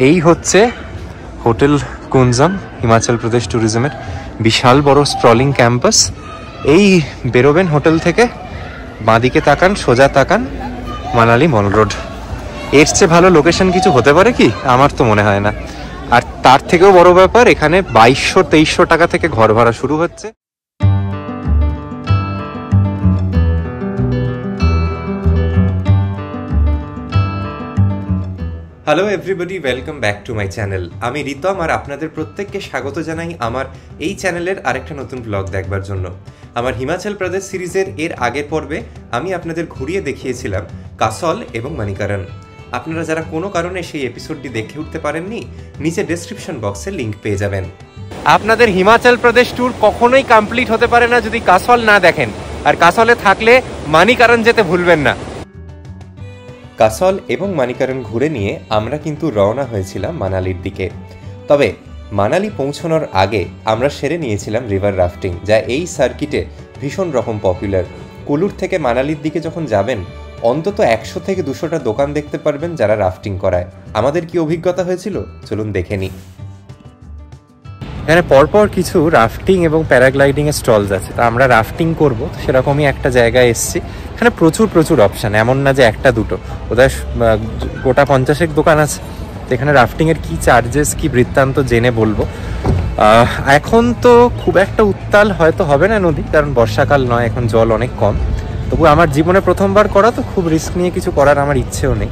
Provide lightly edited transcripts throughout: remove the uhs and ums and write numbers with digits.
এই হচ্ছে হোটেল কুঞ্জম, হিমাচল প্রদেশ ট্যুরিজমের বিশাল বড় স্প্রলিং ক্যাম্পাস। এই বেরোবেন হোটেল থেকে, বাঁদিকে তাকান, সোজা তাকান, মানালি মল রোড। এর চেয়ে ভালো লোকেশন কিছু হতে পারে কি? আমার তো মনে হয় না। আর তার থেকেও বড় ব্যাপার, এখানে 2200-2300 টাকা থেকে ঘর ভাড়া শুরু হচ্ছে। Hello everybody, welcome back to my channel. আমি রিতম আর আপনাদের প্রত্যেককে স্বাগত জানাই আমার এই চ্যানেলের আরেকটা নতুন ব্লগ দেখবার জন্য। আমার হিমাচল প্রদেশ সিরিজের এর আগের পর্বে আমি আপনাদের ঘুরিয়ে দেখিয়েছিলাম কাসল এবং মণিকরণ। আপনারা যারা কোনো কারণে সেই এপিসোডটি দেখে উঠতে পারেননি, নিচে ডেসক্রিপশন বক্সে লিঙ্ক পেয়ে যাবেন। আপনাদের হিমাচল প্রদেশ ট্যুর কখনোই কমপ্লিট হতে পারে না যদি কাসল না দেখেন, আর কাসলে থাকলে মণিকরণ যেতে ভুলবেন না। কাসল এবং মণিকরণ ঘুরে নিয়ে আমরা কিন্তু রওনা হয়েছিলাম মানালির দিকে। তবে মানালি পৌঁছানোর আগে আমরা সেরে নিয়েছিলাম রিভার রাফটিং, যা এই সার্কিটে ভীষণ রকম পপুলার। কুলুর থেকে মানালির দিকে যখন যাবেন, অন্তত 100 থেকে 200টা দোকান দেখতে পারবেন যারা রাফটিং করায়। আমাদের কি অভিজ্ঞতা হয়েছিল চলুন দেখে নিই। এখানে পরপর কিছু রাফটিং এবং প্যারাগ্লাইডিংয়ের স্টলস আছে, তা আমরা রাফটিং করব সেরকমই একটা জায়গায় এসেছি। এখানে প্রচুর অপশান, এমন না যে একটা দুটো, ওদের গোটা 50 দোকান আছে। এখানে রাফটিংয়ের কি চার্জেস, কি বৃত্তান্ত জেনে বলবো। এখন তো খুব একটা উত্তাল হয়তো হবে না নদী, কারণ বর্ষাকাল নয়, এখন জল অনেক কম। তবু আমার জীবনে প্রথমবার করা তো খুব রিস্ক নিয়ে কিছু করার আমার ইচ্ছেও নেই।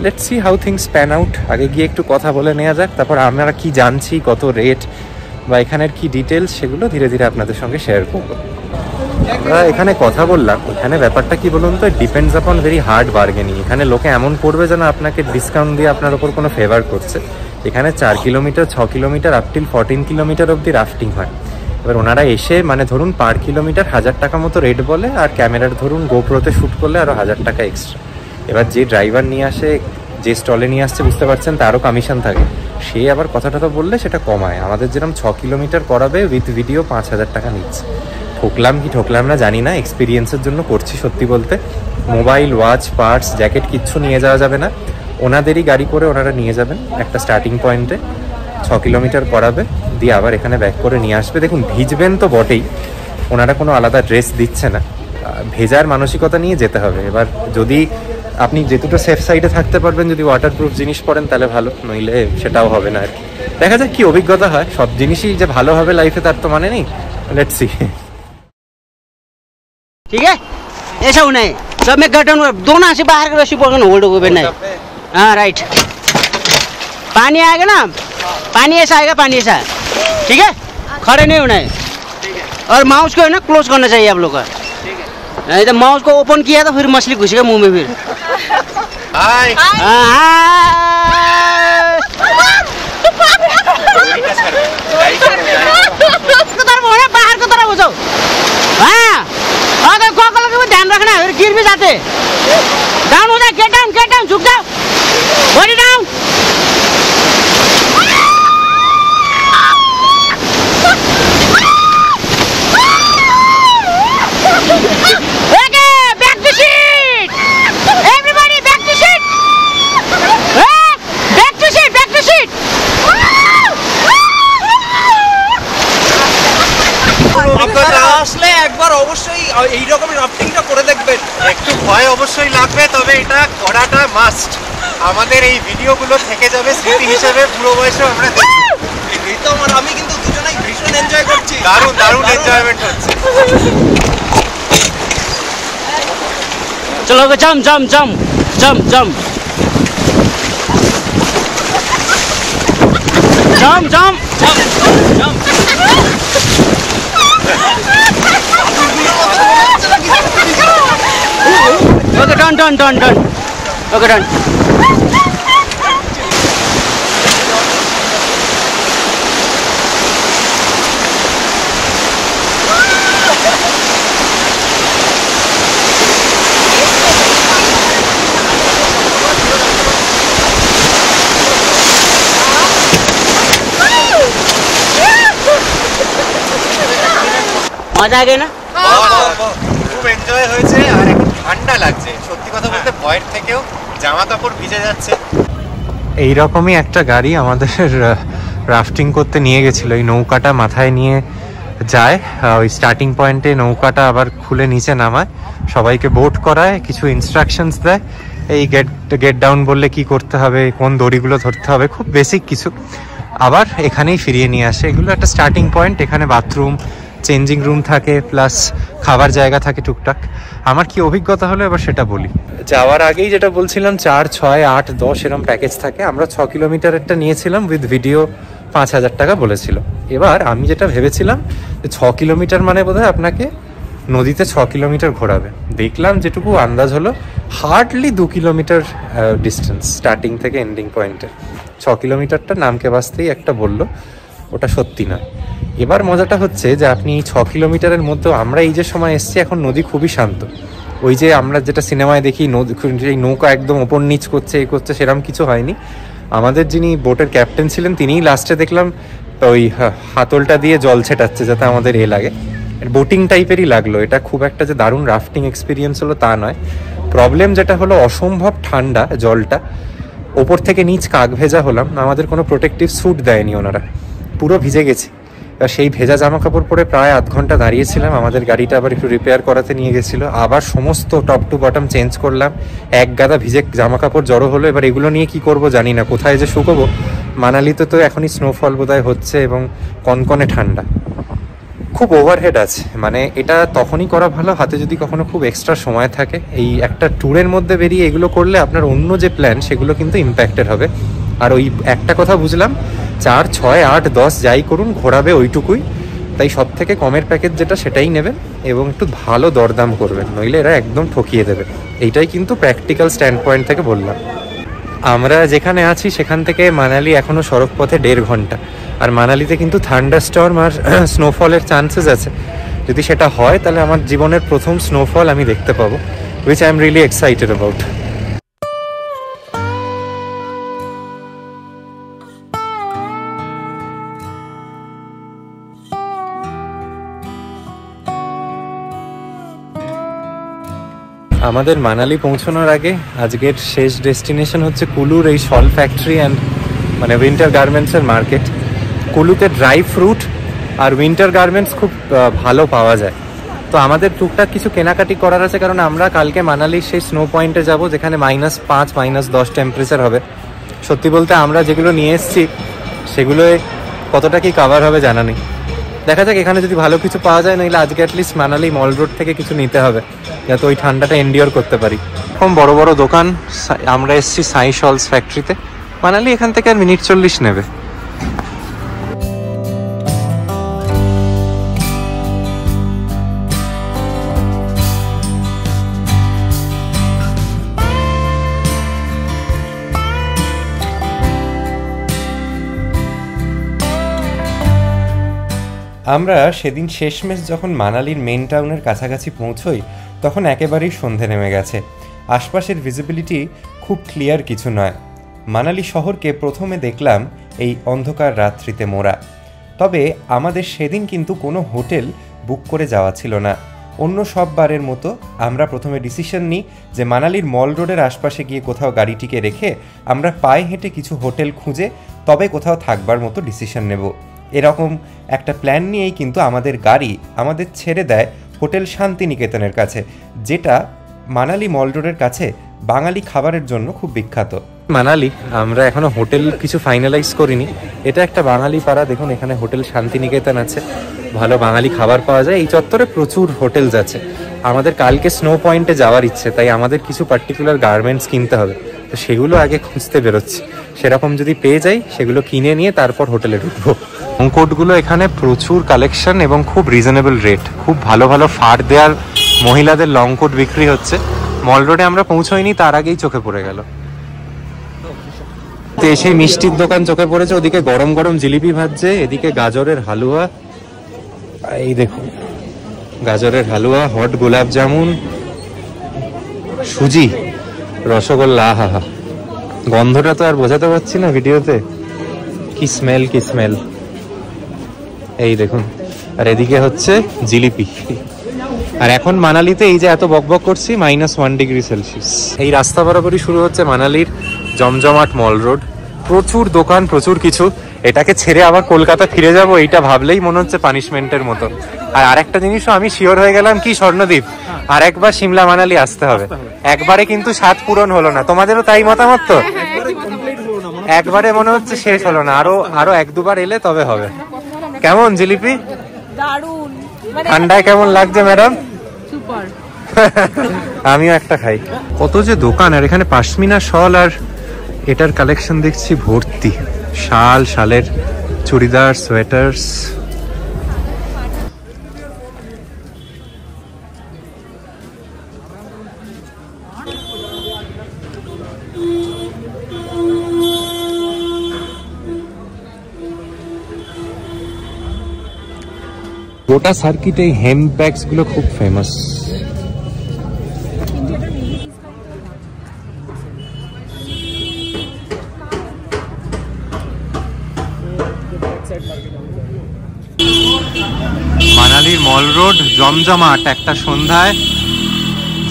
Let's see how things pan out. আগে গিয়ে একটু কথা বলে নেওয়া যাক, তারপর আমরা কি জানছি, কত রেট বা এখানের কি ডিটেলস, সেগুলো ধীরে ধীরে আপনাদের সঙ্গে শেয়ার করবো। আমরা এখানে কথা বললাম, এখানে ব্যাপারটা কি বলুন তো, depends upon very hard bargaining. এখানে লোকে এমন করবে যেন আপনাকে ডিসকাউন্ট দিয়ে আপনার ওপর কোনো ফেভার করছে। এখানে 4 kilometre, 6 kilometre, up till 14 kilometre অবধি রাফটিং হয়। এবার ওনারা এসে মানে ধরুন পার কিলোমিটার 1000 টাকা মতো রেট বলে, আর ক্যামেরার ধরুন গোপ্রোতে শ্যুট করলে আরও 1000 টাকা এক্সট্রা। এবার যে ড্রাইভার নিয়ে আসে, যে স্টলে নিয়ে আসছে, বুঝতে পারছেন তারও কমিশন থাকে। সে আবার কথাটা তো বললে সেটা কমায়। আমাদের যেরকম 6 কিলোমিটার করাবে উইথ ভিডিও 5000 টাকা নিচ্ছে। ঠকলাম কি ঠকলাম না জানি না, এক্সপিরিয়েন্সের জন্য করছি সত্যি বলতে। মোবাইল, ওয়াচ, পার্টস, জ্যাকেট কিচ্ছু নিয়ে যাওয়া যাবে না। ওনাদেরই গাড়ি করে ওনারা নিয়ে যাবেন একটা স্টার্টিং পয়েন্টে, 6 কিলোমিটার করাবে, দিয়ে আবার এখানে ব্যাক করে নিয়ে আসবে। দেখুন ভিজবেন তো বটেই, ওনারা কোনো আলাদা ড্রেস দিচ্ছে না, ভেজার মানসিকতা নিয়ে যেতে হবে। এবার যদি আপনি যেটুকু সেফ সাইডে থাকতে পারবেন, যদি ওয়াটারপ্রুফ জিনিস পরেন তাহলে ভালো, নইলে সেটাও হবে না আর কি। দেখা যাক কি অভিজ্ঞতা হয়। সব জিনিসই যে ভালো হবে লাইফে তার তো মানে নেই। Let's see. ठीक है, ऐसा होना है सब में गटन दोनों से बाहर का रस्सी पकड़ होल्ड हो गए। हाँ राइट, पानी आएगा ना, पानी ऐसा आएगा, पानी ऐसा, ठीक है, खड़े नहीं होना है। और माउस को है ना क्लोज करना चाहिए आप लोग का, नहीं तो माउस को ओपन किया तो फिर मछली घुसेगा मुंह में। फिर बाहर को तरफ हो जाओ। हाँ अगर गॉगल का ध्यान रखना है, गिर भी जाते। डाउन हो जाए, गेट डाउन, झुक जाओ, body down. Okay, back to seat, everybody back to seat, back to seat, back to seat. আসলে একবার অবশ্যই এই রকম রাফটিংটা করে দেখবেন। একটু ভয় অবশ্যই লাগবে, তবে এটা করাটা মাস্ট। আমাদের এই ভিডিওগুলো থেকে যাবে স্মৃতি হিসেবে, পুরো বয়সে আমরা দেখব। রিতম আর আমি কিন্তু দুজনেই ভীষণ এনজয় করছি, দারুণ এনজয়মেন্ট হচ্ছে। चलो जम जम जम जम जम जम जम जम। Okay done. Okay done. मजा आ गया ना, খুব এনজয় হয়েছে। আর এখন ঠান্ডা লাগছে, সত্যি কথা বলতে ভয়ের থেকেও জামা কাপড় ভিজে যাচ্ছে। এইরকমই একটা গাড়ি আমাদের রাফটিং করতে নিয়ে গেছিলো। এই নৌকাটা মাথায় নিয়ে যায়, ওই স্টার্টিং পয়েন্টে নৌকাটা আবার খুলে নিচে নামায়, সবাইকে বোট করায়, কিছু ইনস্ট্রাকশনস দেয়, এই গেট ডাউন বললে কি করতে হবে, কোন দড়িগুলো ধরতে হবে, খুব বেসিক কিছু। আবার এখানেই ফিরিয়ে নিয়ে আসে। এগুলো একটা স্টার্টিং পয়েন্ট, এখানে বাথরুম, চেঞ্জিং রুম থাকে, প্লাস খাবার জায়গা থাকে টুকটাক। আমার কি অভিজ্ঞতা হলো এবার সেটা বলি। যাওয়ার আগেই যেটা বলছিলাম 4, 6, 8, 10 এরকম প্যাকেজ থাকে। আমরা 6 কিলোমিটারেরটা নিয়েছিলাম, উইথ ভিডিও 5,000 টাকা বলেছিল। এবার আমি যেটা ভেবেছিলাম 6 কিলোমিটার মানে বোধহয় আপনাকে নদীতে 6 কিলোমিটার ঘোরাবে। দেখলাম যেটুকু আন্দাজ হলো হার্ডলি 2 কিলোমিটার ডিস্টেন্স স্টার্টিং থেকে এন্ডিং পয়েন্টে। 6 কিলোমিটারটা নামকে বাঁচতেই একটা বললো, ওটা সত্যি নয়। এবার মজাটা হচ্ছে যে আপনি 6 কিলোমিটারের মধ্যেও, আমরা এই যে সময় এসছি এখন নদী খুবই শান্ত। ওই যে আমরা যেটা সিনেমায় দেখি নদী, এই নৌকা একদম ওপর নিচ করছে, এই করছে, সেরকম কিছু হয়নি। আমাদের যিনি বোটের ক্যাপ্টেন ছিলেন তিনিই লাস্টে দেখলাম ওই হাতলটা দিয়ে জল ছেটাচ্ছে যাতে আমাদের লাগে। বোটিং টাইপেরই লাগলো। এটা খুব একটা যে দারুণ রাফটিং এক্সপিরিয়েন্স হলো তা নয়। প্রবলেম যেটা হলো অসম্ভব ঠান্ডা জলটা, ওপর থেকে নিচ কাক ভেজা হলাম। আমাদের কোনো প্রোটেক্টিভ স্যুট দেয়নি ওনারা, পুরো ভিজে গেছি। সেই ভেজা জামা কাপড় পরে প্রায় আধ ঘন্টা দাঁড়িয়েছিলাম। আমাদের গাড়িটা আবার একটু রিপেয়ার করাতে নিয়ে গেছিলো, আবার সমস্ত টপ টু বটম চেঞ্জ করলাম। এক গাদা ভিজে জামা কাপড় জড়ো হলো। এবার এগুলো নিয়ে কি করব জানি না, কোথায় যে শুকোবো। মানালিতে তো এখনই স্নোফল বোধহয় হচ্ছে এবং কনকনে ঠান্ডা, খুব ওভারহেড আছে। মানে এটা তখনই করা ভালো হাতে যদি কখনো খুব এক্সট্রা সময় থাকে। এই একটা ট্যুরের মধ্যে বেরিয়ে এগুলো করলে আপনার অন্য যে প্ল্যান সেগুলো কিন্তু ইম্প্যাক্টেড হবে। আর ওই একটা কথা বুঝলাম, 4, 6, 8, 10 যাই করুন ঘোরাবে ওইটুকুই। তাই সব থেকে কমের প্যাকেজ যেটা সেটাই নেবেন এবং একটু ভালো দরদাম করবেন, নইলে এরা একদম ঠকিয়ে দেবে। এইটাই কিন্তু প্র্যাকটিক্যাল স্ট্যান্ড পয়েন্ট থেকে বললাম। আমরা যেখানে আছি সেখান থেকে মানালি এখনও সড়ক পথে 1.5 ঘন্টা। আর মানালিতে কিন্তু থান্ডারস্টর্ম আর স্নোফলের চান্সেস আছে। যদি সেটা হয় তাহলে আমার জীবনের প্রথম স্নোফল আমি দেখতে পাবো, which I am really excited about. আমাদের মানালি পৌঁছানোর আগে আজকের শেষ ডেস্টিনেশন হচ্ছে কুলুর এই শল ফ্যাক্টরি অ্যান্ড মানে উইন্টার গার্মেন্টসের মার্কেট। কুলুতে ড্রাই ফ্রুট আর উইন্টার গার্মেন্টস খুব ভালো পাওয়া যায়। তো আমাদের টুকটাক কিছু কেনাকাটি করার আছে, কারণ আমরা কালকে মানালির সেই স্নো পয়েন্টে যাব যেখানে -5, -10 টেম্পারেচার হবে। সত্যি বলতে আমরা যেগুলো নিয়ে এসেছি সেগুলোয় কতটা কি কাভার হবে জানা নেই। দেখা যাক এখানে যদি ভালো কিছু পাওয়া যায়, নইলে আজকে অ্যাটলিস্ট মানালি মল রোড থেকে কিছু নিতে হবে যাতে ওই ঠান্ডাটা এনডিওর করতে পারি। এরকম বড় বড় দোকান। আমরা এসেছি সাই শলস ফ্যাক্টরিতে। মানালি এখান থেকে আর মিনিট 40 নেবে। আমরা সেদিন শেষমেশ যখন মানালির মেন টাউনের কাছাকাছি পৌঁছই তখন একেবারেই সন্ধে নেমে গেছে। আশপাশের ভিজিবিলিটি খুব ক্লিয়ার কিছু নয়। মানালি শহরকে প্রথমে দেখলাম এই অন্ধকার রাত্রিতে মোড়া। তবে আমাদের সেদিন কিন্তু কোনো হোটেল বুক করে যাওয়া ছিল না। অন্য সব বারের মতো আমরা প্রথমে ডিসিশন নিই যে মানালির মল রোডের আশপাশে গিয়ে কোথাও গাড়িটিকে রেখে আমরা পায়ে হেঁটে কিছু হোটেল খুঁজে তবে কোথাও থাকবার মতো ডিসিশন নেব। এরকম একটা প্ল্যান নিয়েই কিন্তু আমাদের গাড়ি আমাদের ছেড়ে দেয় হোটেল শান্তিনিকেতনের কাছে, যেটা মানালি মল রোডের কাছে বাঙালি খাবারের জন্য খুব বিখ্যাত। মানালি আমরা এখনো হোটেল কিছু ফাইনালাইজ করিনি। এটা একটা বাঙালি পাড়া, দেখুন এখানে হোটেল শান্তিনিকেতন আছে, ভালো বাঙালি খাবার পাওয়া যায়। এই চত্বরে প্রচুর হোটেলস আছে। আমাদের কালকে স্নো পয়েন্টে যাওয়ার ইচ্ছে, তাই আমাদের কিছু পার্টিকুলার গার্মেন্টস কিনতে হবে। তো সেগুলো আগে খুঁজতে বেরোচ্ছি, সেরকম যদি পেয়ে যাই সেগুলো কিনে নিয়ে তারপর হোটেলে ঢুকবো। লং কোটগুলো এখানে প্রচুর কালেকশন এবং খুব রিজনেবল রেট। খুব ভালো ভালো ফাড় দেওয়ার মহিলাদের লং কোট বিক্রি হচ্ছে। মল রোডে আমরা পৌঁছইনি তার আগেই চোখে পড়ে গেল। এসে মিষ্টির দোকান চোখে পড়েছে, ওদিকে গরম গরম জিলিপি ভাজছে, এদিকে গাজরের হালুয়া। এই দেখুন গাজরের হালুয়া, হট গোলাপ জামুন, সুজি, রসগোল্লা। আহা, গন্ধটা তো আর বোঝাতে পারছি না ভিডিওতে। কি স্মেল, কি স্মেল। এই দেখুন, আর এদিকে হচ্ছে জিলিপি। আর এখন মানালিতে এই যে এত বকবক করছি -1 ডিগ্রি সেলসিয়াস। এই রাস্তা বরাবরই শুরু হচ্ছে মানালির জমজমাট মল রোড। প্রচুর দোকান, প্রচুর কিছু। এটাকে ছেড়ে আবার কলকাতা ফিরে যাব এইটা ভাবলেই মনে হচ্ছে পানিশমেন্টের মতো। আর আরেকটা জিনিসও আমি শিওর হয়ে গেলাম, কি স্বর্ণদ্বীপ, আর একবার সিমলা মানালি আসতে হবে। একবারে কিন্তু স্বাদ পূরণ হলো না, তোমাদেরও তাই মতামত তো? একবারে মনে হচ্ছে শেষ হলো না, আরো এক দুবার এলে তবে হবে। কেমন জিলিপি? দারুণ। ঠান্ডায় কেমন লাগছে ম্যাডাম? সুপার। আমিও একটা খাই। কত যে দোকান, আর এখানে পাশমিনা শল আর এটার কালেকশন দেখছি ভর্তি, শালের চুড়িদার, সোয়েটার্স। গোটা সার্কিটে এই হেম্প ব্যাগস গুলো খুব ফেমাস। মানালির মল রোড জমজমাট একটা সন্ধ্যায়।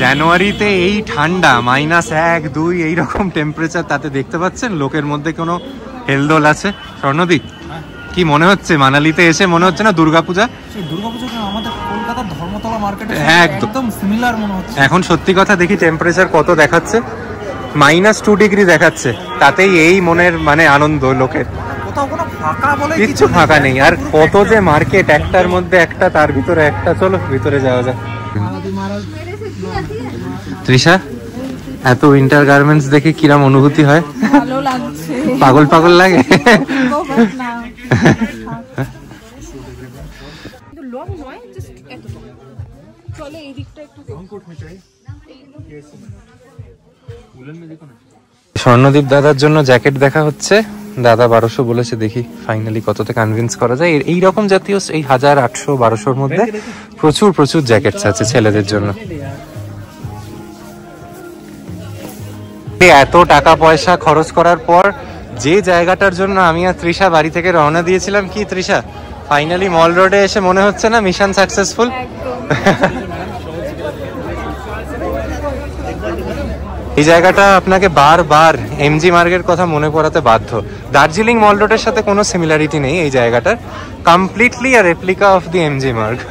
জানুয়ারিতে এই ঠান্ডা, -1, 2 এইরকম টেম্পারেচার, তাতে দেখতে পাচ্ছেন লোকের মধ্যে কোনো হেলদোল আছে। স্বর্ণদ্বীপ, কি মনে হচ্ছে মানালিতে এসে? মনে হচ্ছে না দুর্গাপূজা? আমাদের কলকাতার ধর্মতলা মার্কেটে একদম সিমিলার মনে হচ্ছে। এখন সত্যি কথা দেখি টেম্পারেচার কত দেখাচ্ছে, -2 ডিগ্রি দেখাচ্ছে, তাতেই এই মনের মানে আনন্দ লোকের। কোথাও কোনো ফাঁকা বলে কিচ্ছু ফাঁকা নেই। আর কত যে মার্কেট, একটার মধ্যে একটা, তার ভিতরে একটা। চলো ভিতরে যাওয়া যায়। তৃষা, এত উইন্টার গার্মেন্টস দেখে কিরম অনুভূতি হয়? ভালো লাগছে। পাগল পাগল লাগে? কিন্তু লং নয়, জাস্ট এতটুকু। চলে এই দিকটা একটু। স্বর্ণদ্বীপ দাদার জন্য জ্যাকেট দেখা হচ্ছে। দাদা 1200 বলেছে, দেখি ফাইনালি কততে কনভিন্স করা যায়। এইরকম জাতীয় এই 1000, 800, 1200-র মধ্যে প্রচুর জ্যাকেটস আছে ছেলেদের জন্য। এত টাকা পয়সা খরচ করার পর যে জায়গাটার জন্য আমি আর তৃষা বাড়ি থেকে রওনা দিয়েছিলাম, কি তৃষা, ফাইনালি মল রোডে এসে মনে হচ্ছে না মিশন সাকসেসফুল? এই জায়গাটা আপনাকে বারবার এমজি মার্গের কথা মনে করাতে বাধ্য। দার্জিলিং মল রোডের সাথে কোনো সিমিলারিটি নেই এই জায়গাটার, completely a replica of the MG Marg.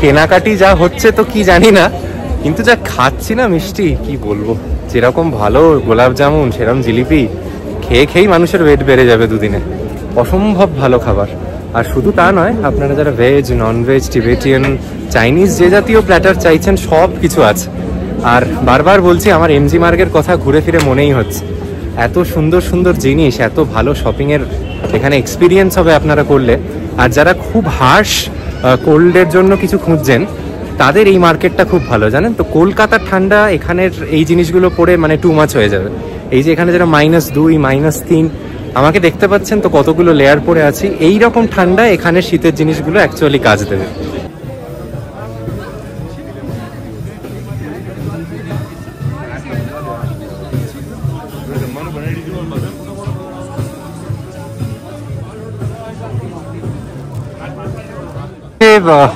কেনাকাটি যা হচ্ছে তো কি জানি না, কিন্তু যা খাচ্ছি না মিষ্টি, কি বলবো। যেরকম ভালো গোলাপ জামুন, সেরকম জিলিপি খেয়েই মানুষের ওয়েট বেড়ে যাবে দুদিনে। অসম্ভব ভালো খাবার। আর শুধু তা নয়, আপনারা যারা veg, non veg, Tibetan, Chinese যে জাতীয় প্ল্যাটার চাইছেন সব কিছু আছে। আর বারবার বলছি, আমার এমজি মার্গের কথা ঘুরে ফিরে মনেই হচ্ছে। এত সুন্দর জিনিস, এত ভালো শপিংয়ের এখানে এক্সপিরিয়েন্স হবে আপনারা করলে। আর যারা খুব হার্শ কোল্ডের জন্য কিছু খুঁজছেন, তাদের এই মার্কেটটা খুব ভালো, জানেন তো। কলকাতার ঠান্ডা এখানের এই জিনিসগুলো পরে মানে টু মাচ হয়ে যাবে। এই যে এখানে যেটা -2, -3, আমাকে দেখতে পাচ্ছেন তো কতগুলো লেয়ার পরে আছি। এই রকম ঠান্ডা এখানে শীতের জিনিসগুলো অ্যাকচুয়ালি কাজ দেবে।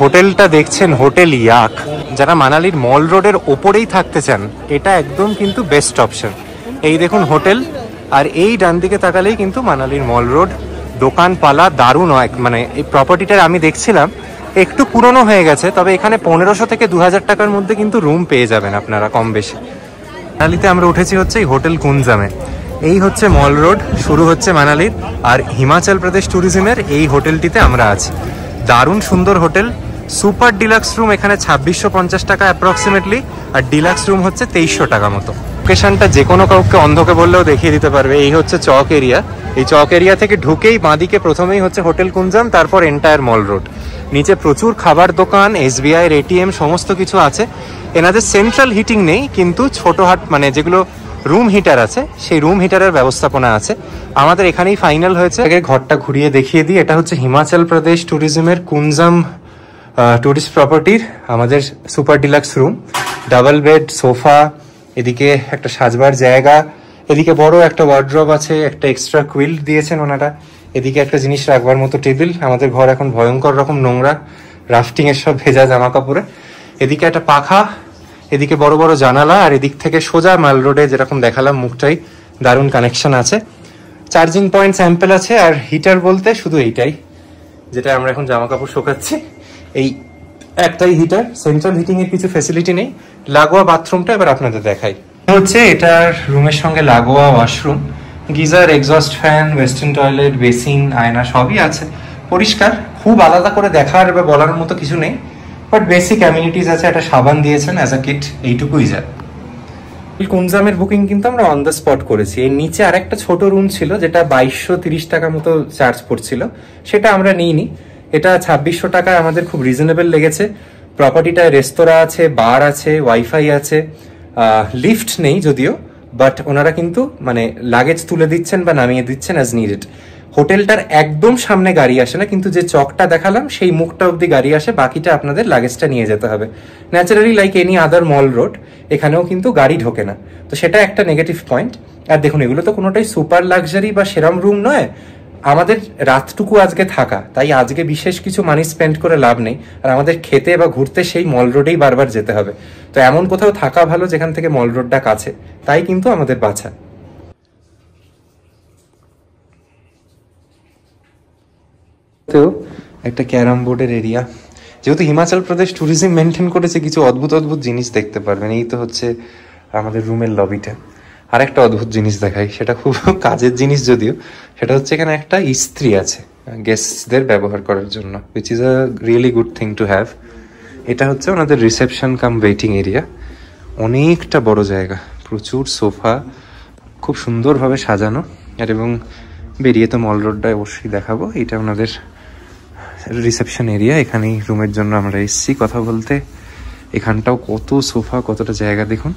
হোটেলটা দেখছেন, হোটেল ইয়াক। যারা মানালির মল রোডের ওপরেই থাকতে চান, এটা একদম কিন্তু বেস্ট অপশন। এই দেখুন হোটেল, আর এই ডান দিকে তাকালেই কিন্তু মানালির মল রোড। দোকানপালা দারুণ হয়। মানে এই প্রপার্টিটার আমি দেখছিলাম একটু পুরনো হয়ে গেছে, তবে এখানে 1500 থেকে 2000 টাকার মধ্যে কিন্তু রুম পেয়ে যাবেন আপনারা কম বেশি। মানালিতে আমরা উঠেছি হচ্ছে এই হোটেল কুঞ্জামে। এই হচ্ছে মল রোড, শুরু হচ্ছে মানালির। আর হিমাচল প্রদেশ ট্যুরিজমের এই হোটেলটিতে আমরা আছি। দারুণ সুন্দর হোটেল। সুপার ডিলাক্স রুম এখানে 2650 টাকা অ্যাপ্রক্সিমেটলি, আর ডিলাক্স রুম হচ্ছে 2300 টাকা মতো। লোকেশনটা যে কোনো কাউকে অন্ধকে বললেও দেখিয়ে দিতে পারবে। এই হচ্ছে চক এরিয়া। এই চক এরিয়া থেকে ঢুকেই বাঁদিকে প্রথমেই হচ্ছে হোটেল কুঞ্জাম, তারপর এন্টায়ার মল রোড। নিচে প্রচুর খাবার দোকান, SBI এর ATM সমস্ত কিছু আছে। এনাদের সেন্ট্রাল হিটিং নেই, কিন্তু ছোটোহাট মানে যেগুলো রুম হিটার আছে, সেই রুম হিটারের ব্যবস্থাপনা আছে। আমাদের এখানেই ফাইনাল হয়েছে। আগে ঘরটা ঘুরিয়ে দেখিয়ে দিই। এটা হচ্ছে হিমাচল প্রদেশ ট্যুরিজমের কুঞ্জাম টুরিস্ট প্রপার্টির আমাদের super deluxe room. Double bed, sofa, এদিকে একটা সাজবার জায়গা, এদিকে বড় একটা ওয়ার্ড্রব আছে, একটা এক্সট্রা কুইল্ট দিয়েছেন ওনারা। এদিকে একটা জিনিস রাখবার মতো টেবিল। আমাদের ঘর এখন ভয়ঙ্কর রকম নোংরা, রাফটিং এর সব ভেজা জামা কাপড়ে। এদিকে একটা পাখা, এদিকে বড় বড় জানালা, আর এদিক থেকে সোজা মাল রোডে যেরকম দেখালাম মুখটাই দারুণ কানেকশন আছে। চার্জিং পয়েন্ট স্যাম্পল আছে, আর হিটার বলতে শুধু এইটাই যেটা আমরা এখন জামা কাপড় শোকাচ্ছি, এই একটাই হিটার। সেন্ট্রাল হিটিং এর কিছু ফ্যাসিলিটি নেই। লাগোয়া বাথরুমটা এবার আপনাদের দেখাই। হচ্ছে এটার রুমের সঙ্গে লাগোয়া washroom, geyser, exhaust fan, western toilet, basin, আয়না সবই আছে। পরিষ্কার, খুব আলাদা করে দেখার বা বলার মতো কিছু নেই, বাট বেসিক অ্যামিনিটিস আছে। একটা সাবান দিয়েছেন অ্যাজ আ কিট, এইটুকুই যায়। কুনজামের বুকিং কিন্তু আমরা অন দ্য স্পট করেছি। এর নিচে আর একটা ছোট রুম ছিল যেটা 2230 টাকা মতো চার্জ পড়ছিল, সেটা আমরা নিইনি। এটা 2600 টাকায় আমাদের খুব রিজনেবল লেগেছে। প্রপার্টিটায় রেস্তোরাঁ আছে, বার আছে, ওয়াইফাই আছে, লিফট নেই যদিও, বাট ওনারা কিন্তু মানে লাগেজ তুলে দিচ্ছেন বা নামিয়ে দিচ্ছেন অ্যাজ নিডেড। হোটেলটার একদম সামনে গাড়ি আসে না, কিন্তু যে চকটা দেখালাম সেই মুখটা অব্দি গাড়ি আসে, বাকিটা আপনাদের লাগেজটা নিয়ে যেতে হবে। ন্যাচারালি লাইক এনি আদার মল রোড, এখানেও কিন্তু গাড়ি ঢোকে না, তো সেটা একটা নেগেটিভ পয়েন্ট। আর দেখুন, এগুলো তো কোনোটাই সুপার লাক্সারি বা সেরম রুম নয়। আমাদের রাতটুকু আজকে থাকা, তাই আজকে বিশেষ কিছু মানি স্পেন্ড করে লাভ নেই, আর আমাদের খেতে বা ঘুরতে সেই মল রোডেই বারবার যেতে হবে। তো এমন কোথাও থাকা ভালো যেখান থেকে মল রোডটা কাছে, তাই কিন্তু আমাদের বাছা। তো একটা ক্যারাম বোর্ডের এরিয়া, যেহেতু হিমাচল প্রদেশ ট্যুরিজম মেনটেন করেছে, কিছু অদ্ভুত অদ্ভুত জিনিস দেখতে পারবেন। এই তো হচ্ছে আমাদের রুমের লবিটা। আর একটা অদ্ভুত জিনিস দেখাই, সেটা খুব কাজের জিনিস যদিও, সেটা হচ্ছে এখানে একটা ইস্ত্রি আছে গেস্টদের ব্যবহার করার জন্য, which is a really good thing to have. এটা হচ্ছে ওনাদের রিসেপশন কাম ওয়েটিং এরিয়া। অনেকটা বড় জায়গা, প্রচুর সোফা, খুব সুন্দরভাবে সাজানো। আর এবং বেরিয়ে তো মল রোডটায় অবশ্যই দেখাবো। এটা ওনাদের রিসেপশন এরিয়া, এখানেই রুমের জন্য আমরা এসেছি কথা বলতে। এখানটাও কত সোফা, কতটা জায়গা দেখুন।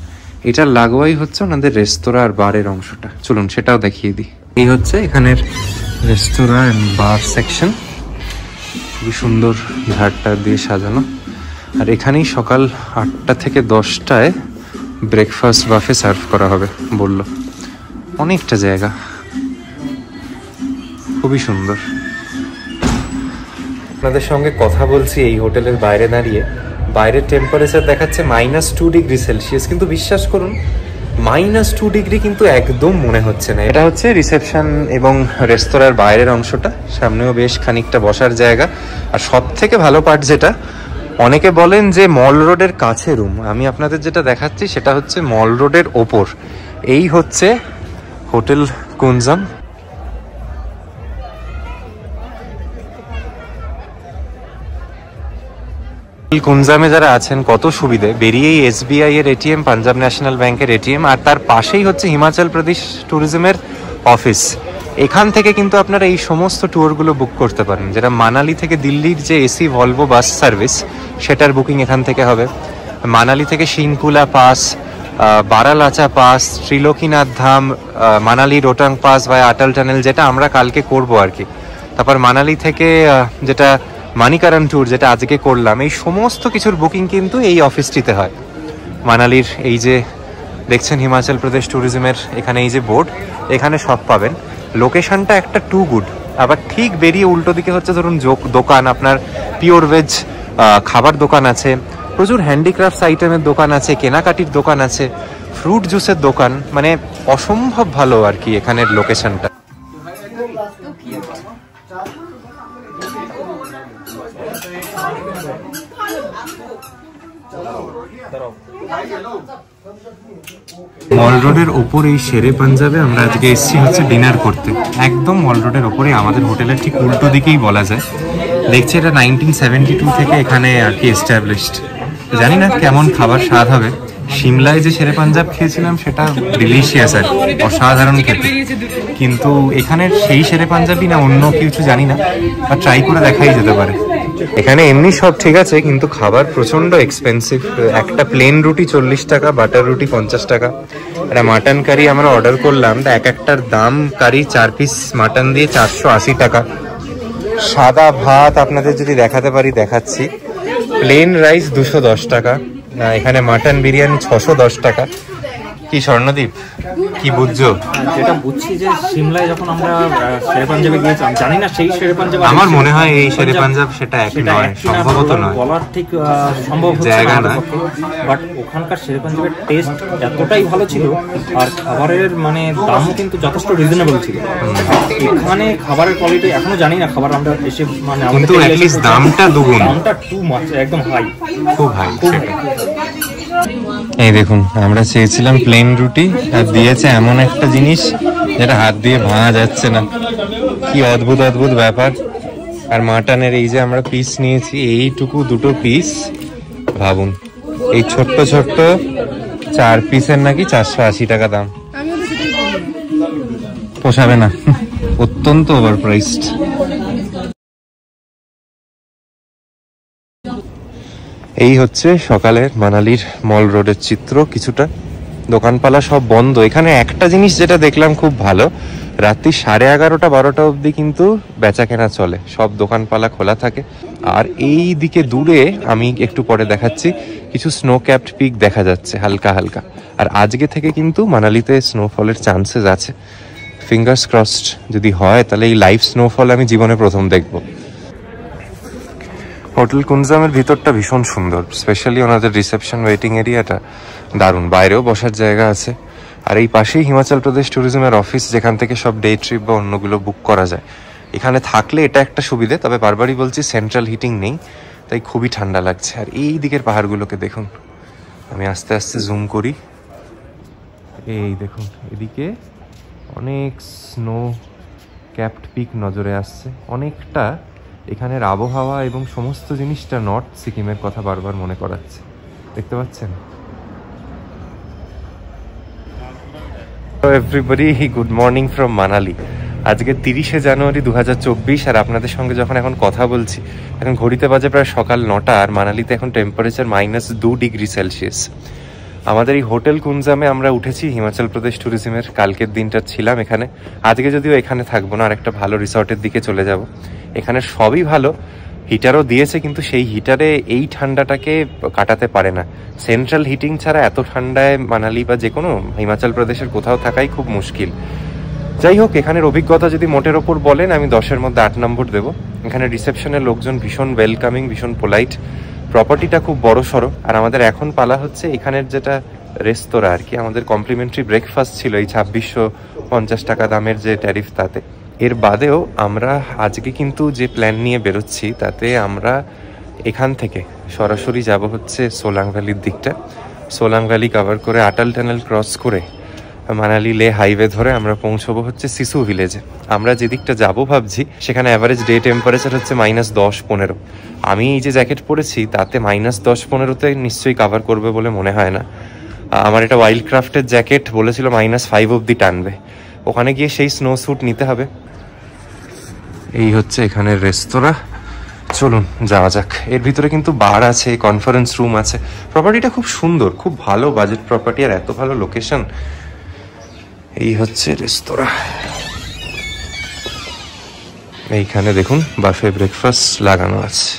এটা লাগোয়াই হচ্ছে ওনাদের রেস্তোরাঁ আর বারের অংশটা, চলুন সেটাও দেখিয়ে দিই। এই হচ্ছে এখানের রেস্তোরাঁ অ্যান্ড বার সেকশন, খুবই সুন্দর ঝাড়টা দিয়ে সাজানো। আর এখানেই সকাল 8টা থেকে 10টায় ব্রেকফাস্ট বাফে সার্ভ করা হবে বলল। অনেকটা জায়গা, খুবই সুন্দর। আপনাদের সঙ্গে কথা বলছি এই হোটেলের বাইরে দাঁড়িয়ে। বাইরের টেম্পারেচার দেখাচ্ছে -2 ডিগ্রি সেলসিয়াস, কিন্তু বিশ্বাস করুন -2 ডিগ্রি কিন্তু একদম মনে হচ্ছে না। এটা হচ্ছে রিসেপশন এবং রেস্তোরাঁর বাইরের অংশটা, সামনেও বেশ খানিকটা বসার জায়গা। আর সব থেকে ভালো পার্ট যেটা, অনেকে বলেন যে মল রোডের কাছে রুম, আমি আপনাদের যেটা দেখাচ্ছি সেটা হচ্ছে মল রোডের ওপর। এই হচ্ছে হোটেল কুনজাম। কুনজামে যারা আছেন কত সুবিধে, বেরিয়েই SBI এর এটিএম, পাঞ্জাব ন্যাশনাল ব্যাংকের এটিএম, আর তার পাশেই হচ্ছে হিমাচল প্রদেশ ট্যুরিজমের অফিস। এখান থেকে কিন্তু আপনারা এই সমস্ত ট্যুরগুলো বুক করতে পারেন। যেটা মানালি থেকে দিল্লির যে এসি ভলভো বাস সার্ভিস, সেটার বুকিং এখান থেকে হবে। মানালি থেকে শিনকুলা পাস, বারালাচা পাস, ত্রিলোকীনাথ ধাম, মানালি রোটাং পাস বা আটাল টানেল, যেটা আমরা কালকে করব আর কি। তারপর মানালি থেকে যেটা মানিকারণ ট্যুর, যেটা আজকে করলাম, এই সমস্ত কিছুর বুকিং কিন্তু এই অফিসটিতে হয়। মানালির এই যে দেখছেন হিমাচল প্রদেশ ট্যুরিজমের এখানে এই যে বোর্ড, এখানে সব পাবেন। লোকেশনটা একটা টু গুড। আবার ঠিক বেরিয়ে উল্টো দিকে হচ্ছে ধরুন দোকান, আপনার পিওর ভেজ খাবার দোকান আছে, প্রচুর হ্যান্ডিক্রাফটস আইটেমের দোকান আছে, কেনাকাটির দোকান আছে, ফ্রুট জুসের দোকান, মানে অসম্ভব ভালো আর কি এখানের লোকেশনটা। মল রোডের ওপর এই শেরে পাঞ্জাবে আমরা আজকে এসেছি হচ্ছে ডিনার করতে। একদম মল রোডের ওপরে আমাদের হোটেলের ঠিক উল্টো দিকেই বলা যায়। দেখছি এটা 1972 থেকে এখানে আর কি এস্টাবলিশড। জানি না কেমন খাবার স্বাদ হবে। সিমলায় যে শেরে পাঞ্জাব খেয়েছিলাম সেটা ডিলিশিয়াস আর অসাধারণ খেতে, কিন্তু এখানের সেই শেরে পাঞ্জাবি না অন্য কিছু জানি না, আর ট্রাই করে দেখাই যেতে পারে। এখানে এমনি সব ঠিক আছে, কিন্তু খাবার প্রচন্ড এক্সপেন্সিভ। একটা প্লেন রুটি 40 টাকা, বাটার রুটি 50 টাকা। একটা মাটন কারি আমরা অর্ডার করলাম, এক একটার দাম, কারি 4 পিস মাটন দিয়ে 480 টাকা। সাদা ভাত আপনাদের যদি দেখাতে পারি দেখাচ্ছি, প্লেন রাইস 210 টাকা, এখানে মাটন বিরিয়ানি 610 টাকা। কি স্বর্ণদ্বীপ কি বুঝছো? যেটা বুঝছি যে সিমলায় যখন আমরা শেরে পাঞ্জাবে গিয়েছিলাম, জানি না সেই শেরে পাঞ্জাব আমার মনে হয় এই শেরে পাঞ্জাব সেটা এক নয়, সম্ভবত নয়, বলার ঠিক সম্ভব জায়গা না। বাট ওখানকার শেরে পাঞ্জাবের টেস্ট এতটাই ভালো ছিল, আর খাবারের মানে দামও কিন্তু যথেষ্ট রিজনেবল ছিল। এখানে খাবারের কোয়ালিটি এখনো জানি না, খাবার আমরা এসে মানে কিন্তু অ্যাটলিস্ট দামটা দুগুণ, দামটা টু মাচ, একদম হাই, খুব হাই। এই দেখুন, আমরা চেয়েছিলাম প্লেন রুটি আর দিয়েছে এমন একটা জিনিস যেটা হাত দিয়ে ভাঙা যাচ্ছে না। কি অদ্ভুত অদ্ভুত ব্যাপার। আর মাটনের এই যে আমরা পিস নিয়েছি, এইটুকু দুটো পিস, ভাবুন এই ছোট্ট ছোট্ট 4 পিসের নাকি 480 টাকা দাম। পোষাবে না, অত্যন্ত ওভার প্রাইসড। এই হচ্ছে সকালের মানালির মল রোডের চিত্র। কিছুটা দোকানপালা সব বন্ধ। এখানে একটা জিনিস যেটা দেখলাম খুব ভালো, রাত্রি 11:30-12টা অবধি কিন্তু বেচা কেনা চলে, সব দোকানপালা খোলা থাকে। আর এই দিকে দূরে আমি একটু পরে দেখাচ্ছি কিছু স্নো ক্যাপড পিক দেখা যাচ্ছে হালকা হালকা। আর আজকে থেকে কিন্তু মানালিতে স্নোফলের চান্সেস আছে। ফিঙ্গার্স ক্রসড, যদি হয় তাহলে এই লাইভ স্নোফল আমি জীবনে প্রথম দেখবো। হোটেল কুঞ্জামের ভিতরটা ভীষণ সুন্দর, স্পেশালি ওনাদের রিসেপশন ওয়েটিং এরিয়াটা দারুণ, বাইরেও বসার জায়গা আছে। আর এই পাশেই হিমাচল প্রদেশ ট্যুরিজমের অফিস, যেখান থেকে সব ডে ট্রিপ বা অন্যগুলো বুক করা যায়। এখানে থাকলে এটা একটা সুবিধে, তবে বারবারই বলছি সেন্ট্রাল হিটিং নেই, তাই খুবই ঠান্ডা লাগছে। আর এই দিকের পাহাড়গুলোকে দেখুন, আমি আস্তে আস্তে জুম করি, এই দেখুন এদিকে অনেক স্নো ক্যাপড পিক নজরে আসছে। অনেকটা এখানের আবহাওয়া এবং সমস্ত জিনিসটা নর্থ সিকিমের কথা বারবার মনে করাচ্ছে, দেখতে পাচ্ছেন? Everybody, good morning from Manali. আজকে 30শে জানুয়ারি 2024, আর আপনাদের সঙ্গে যখন এখন কথা বলছি, এখন ঘড়িতে বাজে প্রায় সকাল 9টা, আর মানালিতে এখন টেম্পারেচার -2 ডিগ্রি সেলসিয়াস। আমাদের এই হোটেল কুঞ্জামে আমরা উঠেছি হিমাচল প্রদেশ ট্যুরিজমের। কালকের দিনটা ছিলাম এখানে, আজকে যদিও এখানে থাকবো না, আর একটা ভালো রিসর্টের দিকে চলে যাব। এখানে সবই ভালো, হিটারও দিয়েছে, কিন্তু সেই হিটারে এই ঠান্ডাটাকে কাটাতে পারে না। সেন্ট্রাল হিটিং ছাড়া এত ঠান্ডায় মানালি বা যে কোনো হিমাচল প্রদেশের কোথাও থাকাই খুব মুশকিল। যাই হোক, এখানের অভিজ্ঞতা যদি মোটের ওপর বলেন, আমি 10-এর মধ্যে 8 নম্বর দেবো। এখানে রিসেপশনের লোকজন ভীষণ ওয়েলকামিং, ভীষণ পোলাইট, প্রপার্টিটা খুব বড় সড়ো। আর আমাদের এখন পালা হচ্ছে এখানের যেটা রেস্তোরাঁ আর কি, আমাদের কমপ্লিমেন্টারি ব্রেকফাস্ট ছিল এই 2650 টাকা দামের যে ট্যারিফ, তাতে। এর বাদেও আমরা আজকে কিন্তু যে প্ল্যান নিয়ে বেরোচ্ছি, তাতে আমরা এখান থেকে সরাসরি যাব হচ্ছে সোলাং ভ্যালির দিকটা। সোলাং ভ্যালি কভার করে আটাল টানেল ক্রস করে মানালি লে হাইওয়ে ধরে আমরা পৌঁছবো হচ্ছে সিসু ভিলেজে। আমরা যেদিকটা যাব ভাবছি, সেখানে অ্যাভারেজ ডে টেম্পারেচার হচ্ছে -10-15। আমি এই যে জ্যাকেট পরেছি তাতে -10-15তে নিশ্চয়ই কভার করবে বলে মনে হয় না। আমার এটা ওয়াইল্ড ক্রাফটের জ্যাকেট, বলেছিল -5 অবধি টানবে। ওখানে গিয়ে সেই স্নো স্যুট নিতে হবে। এই হচ্ছে এখানের রেস্তোরাঁ, চলুন যাওয়া যাক। এর ভিতরে কিন্তু বার আছে, কনফারেন্স রুম আছে। প্রপার্টিটা খুব সুন্দর, খুব ভালো বাজেট প্রপার্টি, আর এত ভালো লোকেশন। এই হচ্ছে রেস্তোরাঁ। এইখানে দেখুন বাফে ব্রেকফাস্ট লাগানো আছে।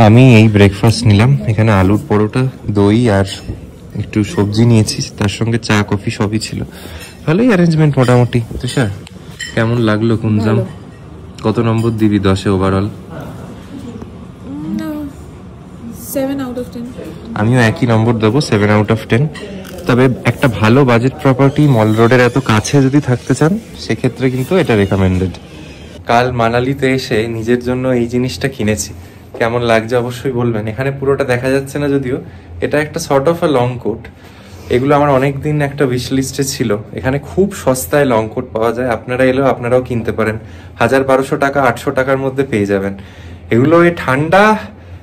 আমি এই ব্রেকফাস্ট নিলাম, এখানে আলুর পরোটা, দই আর একটু সবজি নিয়েছি, তার সঙ্গে চা কফি সবই ছিল। ভালোই অ্যারেঞ্জমেন্ট মোটামুটি। তুষার, কেমন লাগলো কুঞ্জাম? কত নম্বর দিবি 10-এ ওভারঅল? 7 out of 10. আমিও একই নম্বর দেবো, 7 out of 10। তবে একটা ভালো বাজেট প্রপার্টি মল রোডের এত কাছে যদি থাকতে চান, সেক্ষেত্রে কিন্তু এটা রেকমেন্ডেড। কাল মানালিতে এসে নিজের জন্য এই জিনিসটা কিনেছি, কেমন লাগছে অবশ্যই বলবেন। এখানে পুরোটা দেখা যাচ্ছে না যদিও, এটা একটা sort of a long coat. এগুলো আমার অনেক দিন একটা উইশ লিস্টে ছিল। এখানে খুব সস্তায় লং কোট পাওয়া যায়, আপনারা এলেও আপনারাও কিনতে পারেন। 1200 টাকা 800 টাকার মধ্যে পেয়ে যাবেন। এগুলো এই ঠান্ডা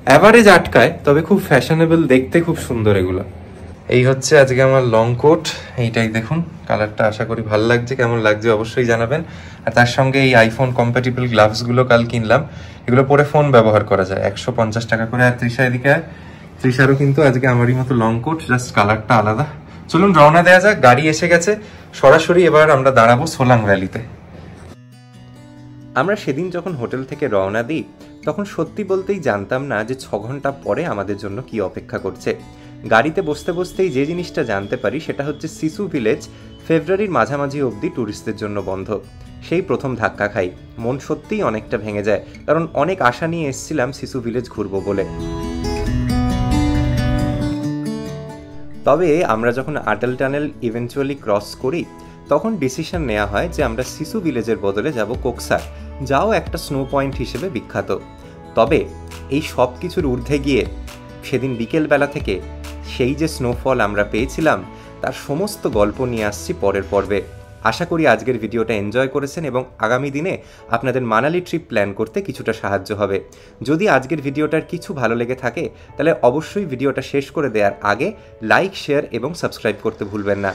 অ্যাভারেজ আটকায়, তবে খুব ফ্যাশনেবল, দেখতে খুব সুন্দর এগুলো। এই হচ্ছে আজকে আমার লং কোট, এইটাই দেখুন, কালারটা আশা করি ভালো লাগছে। কেমন লাগছে অবশ্যই জানাবেন। আর তার সঙ্গে এই আইফোন কম্প্যাটিবল গ্লাভসগুলো কাল কিনলাম, এগুলো পরে ফোন ব্যবহার করা যায়, 150 টাকা করে। আর তৃষা এদিকে, তৃষারও কিন্তু আজকে আমারই মতো লং কোট, জাস্ট কালারটা আলাদা। চলুন রওনা দেওয়া যাক, গাড়ি এসে গেছে। সরাসরি এবার আমরা দাঁড়াবো সোলাং ভ্যালিতে। আমরা সেদিন যখন হোটেল থেকে রওনা দিই, তখন সত্যি বলতেই জানতাম না যে 6 ঘন্টা পরে আমাদের জন্য কি অপেক্ষা করছে। গাড়িতে বসতে বসতেই যে জিনিসটা জানতে পারি সেটা হচ্ছে সিসু ভিলেজ ফেব্রুয়ারির মাঝামাঝি অবধি ট্যুরিস্টদের জন্য বন্ধ। সেই প্রথম ধাক্কা খাই, মন সত্যিই অনেকটা ভেঙে যায়, কারণ অনেক আশা নিয়ে এসেছিলাম সিসু ভিলেজ ঘুরবো বলে। তবে আমরা যখন আটাল টানেল ইভেন্চুয়ালি ক্রস করি তখন ডিসিশন নেওয়া হয় যে আমরা সিসু ভিলেজের বদলে যাব কোকসার, যাও একটা স্নো পয়েন্ট হিসেবে বিখ্যাত। তবে এই সব কিছুর ঊর্ধ্বে গিয়ে সেদিন বিকেলবেলা থেকে সেই যে স্নোফল আমরা পেয়েছিলাম তার সমস্ত গল্প নিয়ে আসছি পরের পর্বে। আশা করি আজকের ভিডিওটা এনজয় করেছেন এবং আগামী দিনে আপনাদের মানালি ট্রিপ প্ল্যান করতে কিছুটা সাহায্য হবে। যদি আজকের ভিডিওটার কিছু ভালো লেগে থাকে তাহলে অবশ্যই ভিডিওটা শেষ করে দেওয়ার আগে লাইক, শেয়ার এবং সাবস্ক্রাইব করতে ভুলবেন না।